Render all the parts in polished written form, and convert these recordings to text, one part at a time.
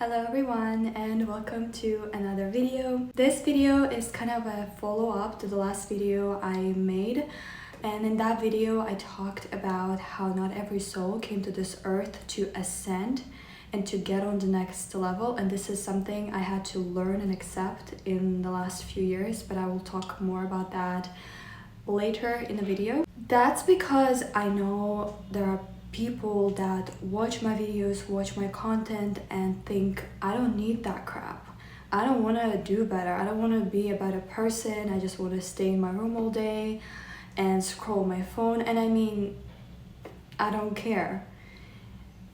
Hello everyone and welcome to another video. This video is kind of a follow-up to the last video I made, and in that video I talked about how not every soul came to this earth to ascend and to get on the next level, and this is something I had to learn and accept in the last few years, but I will talk more about that later in the video. That's because I know there are people that watch my videos, watch my content and think, I don't need that crap. I don't want to do better. I don't want to be a better person. I just want to stay in my room all day and scroll my phone. And I mean, I don't care.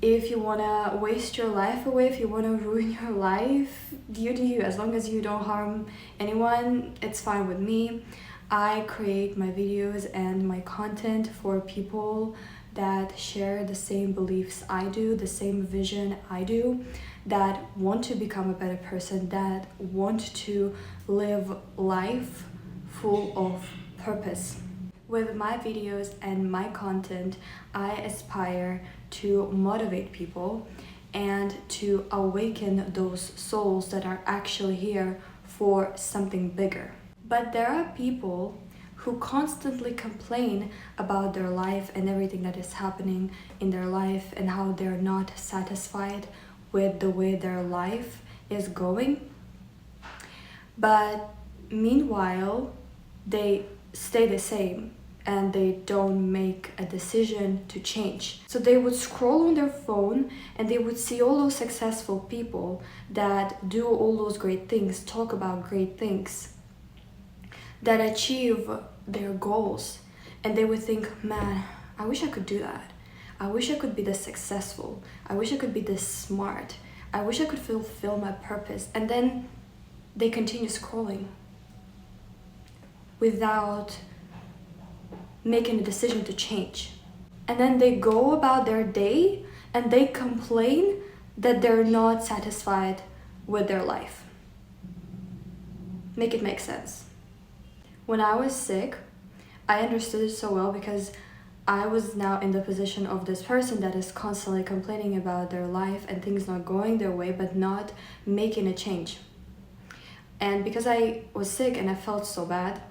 If you want to waste your life away, if you want to ruin your life, you do you. As long as you don't harm anyone, it's fine with me. I create my videos and my content for people that share the same beliefs I do, the same vision I do, that want to become a better person, that want to live life full of purpose. With my videos and my content, I aspire to motivate people and to awaken those souls that are actually here for something bigger. But there are people who constantly complain about their life and everything that is happening in their life and how they're not satisfied with the way their life is going. But meanwhile, they stay the same and they don't make a decision to change. So they would scroll on their phone and they would see all those successful people that do all those great things, talk about great things, that achieve their goals, and they would think, man, I wish I could do that. I wish I could be this successful. I wish I could be this smart. I wish I could fulfill my purpose. And then they continue scrolling without making a decision to change. And then they go about their day and they complain that they're not satisfied with their life. Make it make sense. When I was sick, I understood it so well because I was now in the position of this person that is constantly complaining about their life and things not going their way, but not making a change. And because I was sick and I felt so bad,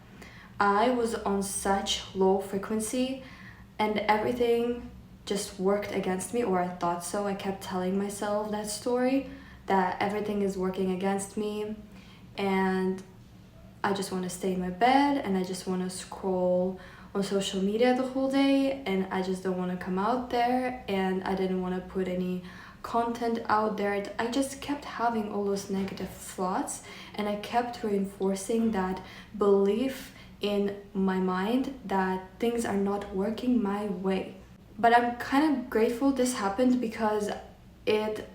I was on such low frequency and everything just worked against me, or I thought so. I kept telling myself that story, that everything is working against me and I just want to stay in my bed and I just want to scroll on social media the whole day and I just don't want to come out there and I didn't want to put any content out there. I just kept having all those negative thoughts and I kept reinforcing that belief in my mind that things are not working my way. But I'm kind of grateful this happened because it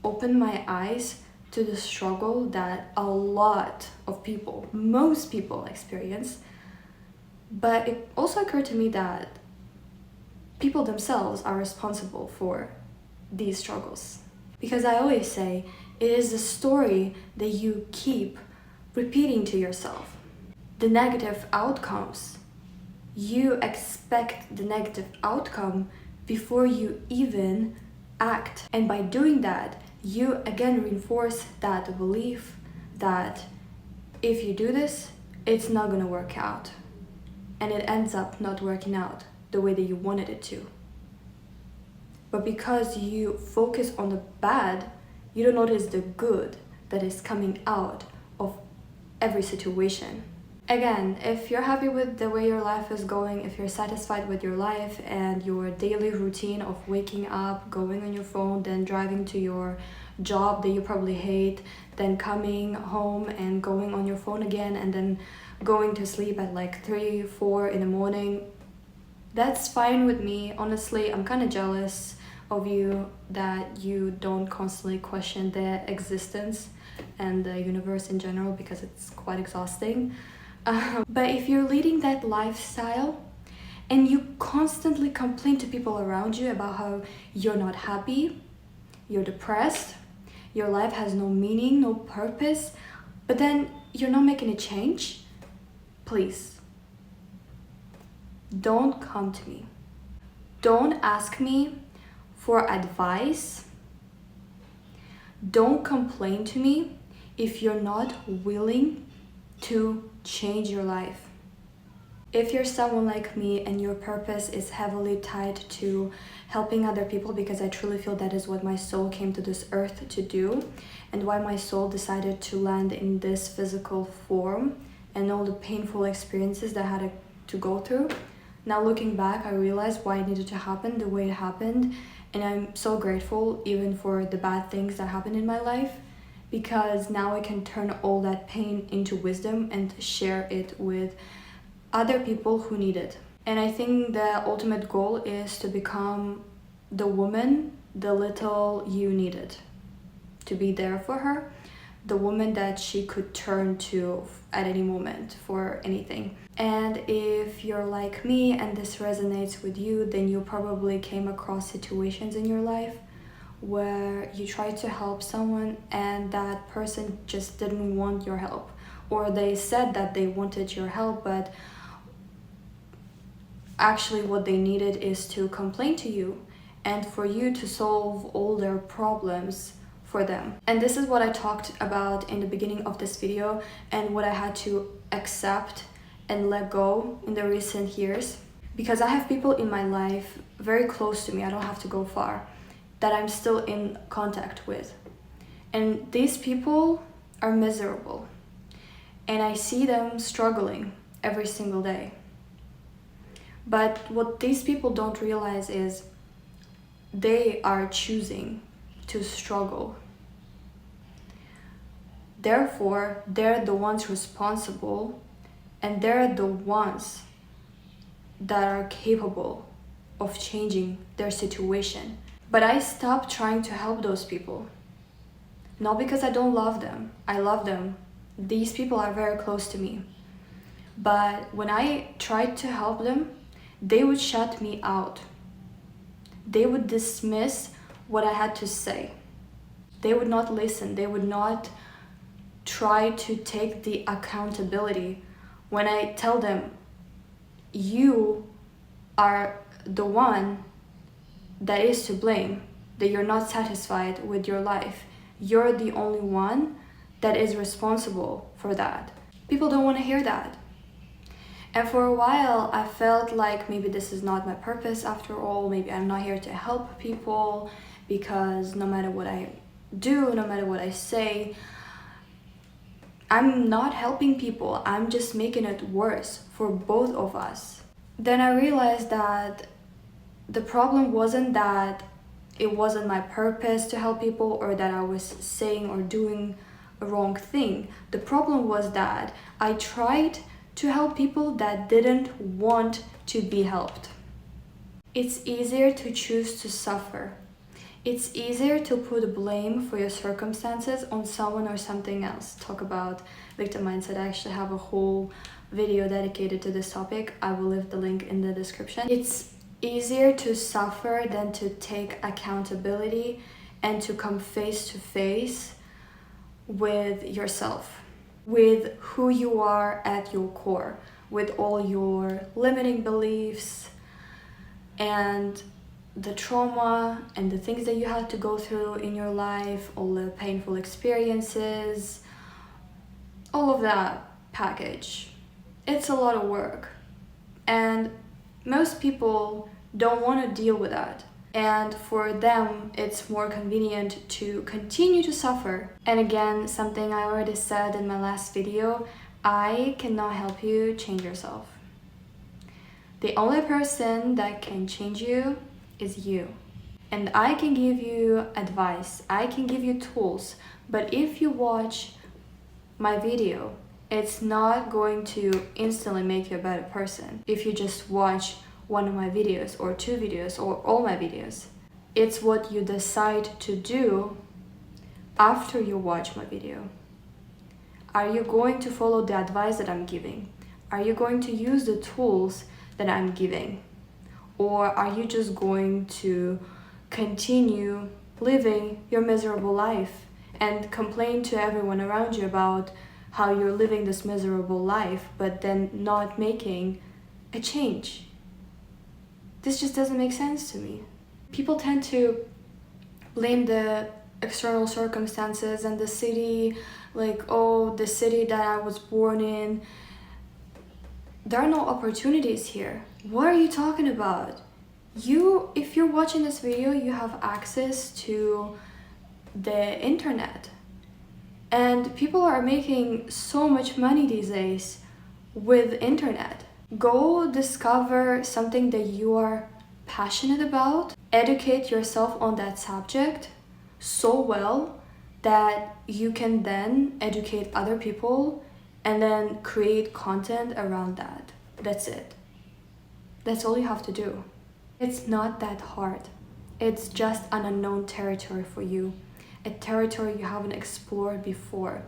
opened my eyes to the struggle that a lot of people, most people experience. But it also occurred to me that people themselves are responsible for these struggles. Because I always say, it is the story that you keep repeating to yourself. The negative outcomes, you expect the negative outcome before you even act. And by doing that, you again reinforce that belief that if you do this, it's not gonna work out. And it ends up not working out the way that you wanted it to. But because you focus on the bad, you don't notice the good that is coming out of every situation. Again, if you're happy with the way your life is going, if you're satisfied with your life and your daily routine of waking up, going on your phone, then driving to your job that you probably hate, then coming home and going on your phone again, and then going to sleep at like 3, 4 in the morning, that's fine with me. Honestly, I'm kind of jealous of you that you don't constantly question the existence and the universe in general because it's quite exhausting. But if you're leading that lifestyle and you constantly complain to people around you about how you're not happy, you're depressed, your life has no meaning, no purpose, but then you're not making a change, please, don't come to me. Don't ask me for advice Don't complain to me if you're not willing to change your life. If you're someone like me and your purpose is heavily tied to helping other people, because I truly feel that is what my soul came to this earth to do, and why my soul decided to land in this physical form and all the painful experiences that I had to go through. Now looking back, I realized why it needed to happen the way it happened, and I'm so grateful even for the bad things that happened in my life, because now I can turn all that pain into wisdom and share it with other people who need it. And I think the ultimate goal is to become the woman the little you needed, to be there for her, the woman that she could turn to at any moment for anything. And if you're like me and this resonates with you, then you probably came across situations in your life where you tried to help someone and that person just didn't want your help, or they said that they wanted your help, but actually what they needed is to complain to you and for you to solve all their problems for them. And this is what I talked about in the beginning of this video, and what I had to accept and let go in the recent years, because I have people in my life very close to me, I don't have to go far, that I'm still in contact with, and these people are miserable and I see them struggling every single day. But what these people don't realize is they are choosing to struggle. Therefore, they're the ones responsible, and they're the ones that are capable of changing their situation. But I stopped trying to help those people. Not because I don't love them. I love them. These people are very close to me. But when I tried to help them, they would shut me out. They would dismiss what I had to say. They would not listen. They would not try to take the accountability. When I tell them, you are the one that is to blame, that you're not satisfied with your life. You're the only one that is responsible for that. People don't want to hear that. And for a while, I felt like maybe this is not my purpose after all. Maybe I'm not here to help people, because no matter what I do, no matter what I say, I'm not helping people. I'm just making it worse for both of us. Then I realized that the problem wasn't that it wasn't my purpose to help people, or that I was saying or doing a wrong thing. The problem was that I tried to help people that didn't want to be helped. It's easier to choose to suffer. It's easier to put blame for your circumstances on someone or something else. Talk about victim mindset. I actually have a whole video dedicated to this topic. I will leave the link in the description. It's easier to suffer than to take accountability and to come face to face with yourself, with who you are at your core, with all your limiting beliefs and the trauma and the things that you had to go through in your life, all the painful experiences, all of that package. It's a lot of work, and most people don't want to deal with that. And for them, it's more convenient to continue to suffer. And again, something I already said in my last video, I cannot help you change yourself. The only person that can change you is you. And I can give you advice, I can give you tools, but if you watch my video, it's not going to instantly make you a better person. If you just watch one of my videos or two videos or all my videos, it's what you decide to do after you watch my video. Are you going to follow the advice that I'm giving? Are you going to use the tools that I'm giving? Or are you just going to continue living your miserable life and complain to everyone around you about how you're living this miserable life, but then not making a change? This just doesn't make sense to me. People tend to blame the external circumstances and the city, like, oh, the city that I was born in, there are no opportunities here. What are you talking about? If you're watching this video, you have access to the internet, and people are making so much money these days with internet. Go discover something that you are passionate about, educate yourself on that subject so well that you can then educate other people and then create content around that. That's it. That's all you have to do. It's not that hard. It's just an unknown territory for you, a territory you haven't explored before.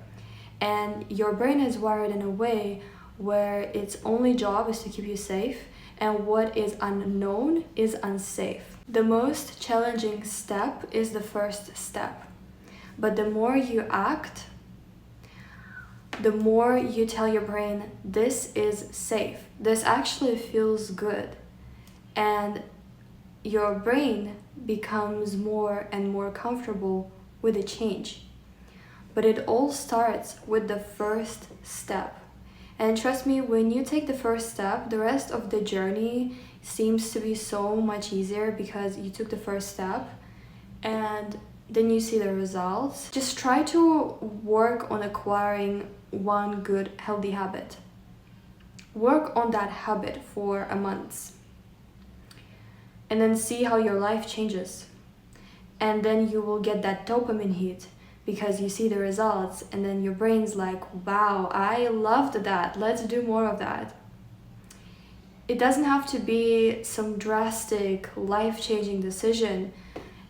And your brain is wired in a way where its only job is to keep you safe, and what is unknown is unsafe. The most challenging step is the first step. But the more you act, the more you tell your brain, this is safe. This actually feels good. And your brain becomes more and more comfortable with the change. But it all starts with the first step. And trust me, when you take the first step, the rest of the journey seems to be so much easier because you took the first step and then you see the results. Just try to work on acquiring one good healthy habit. Work on that habit for a month and then see how your life changes. And then you will get that dopamine hit because you see the results, and then your brain's like, wow, I loved that, let's do more of that. It doesn't have to be some drastic, life-changing decision.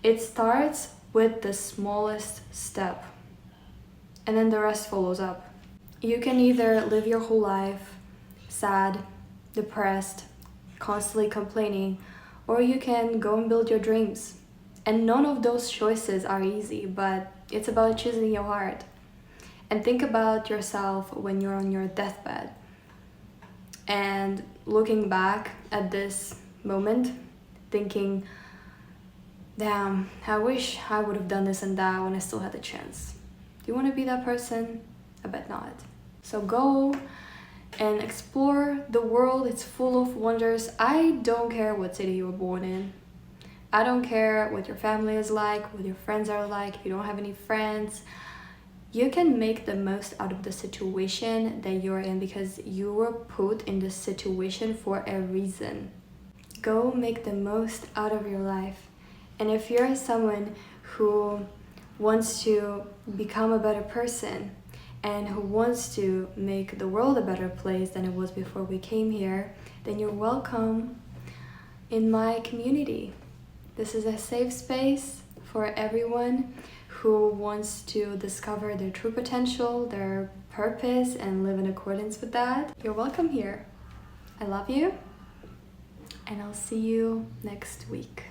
It starts with the smallest step, and then the rest follows up. You can either live your whole life sad, depressed, constantly complaining, or you can go and build your dreams. And none of those choices are easy, but it's about choosing your heart. And think about yourself when you're on your deathbed and looking back at this moment, thinking, damn, I wish I would have done this and that when I still had the chance. Do you want to be that person? I bet not. So go and explore the world. It's full of wonders. I don't care what city you were born in. I don't care what your family is like, what your friends are like, if you don't have any friends. You can make the most out of the situation that you're in because you were put in this situation for a reason. Go make the most out of your life. And if you're someone who wants to become a better person and who wants to make the world a better place than it was before we came here, then you're welcome in my community. This is a safe space for everyone who wants to discover their true potential, their purpose, and live in accordance with that. You're welcome here. I love you, and I'll see you next week.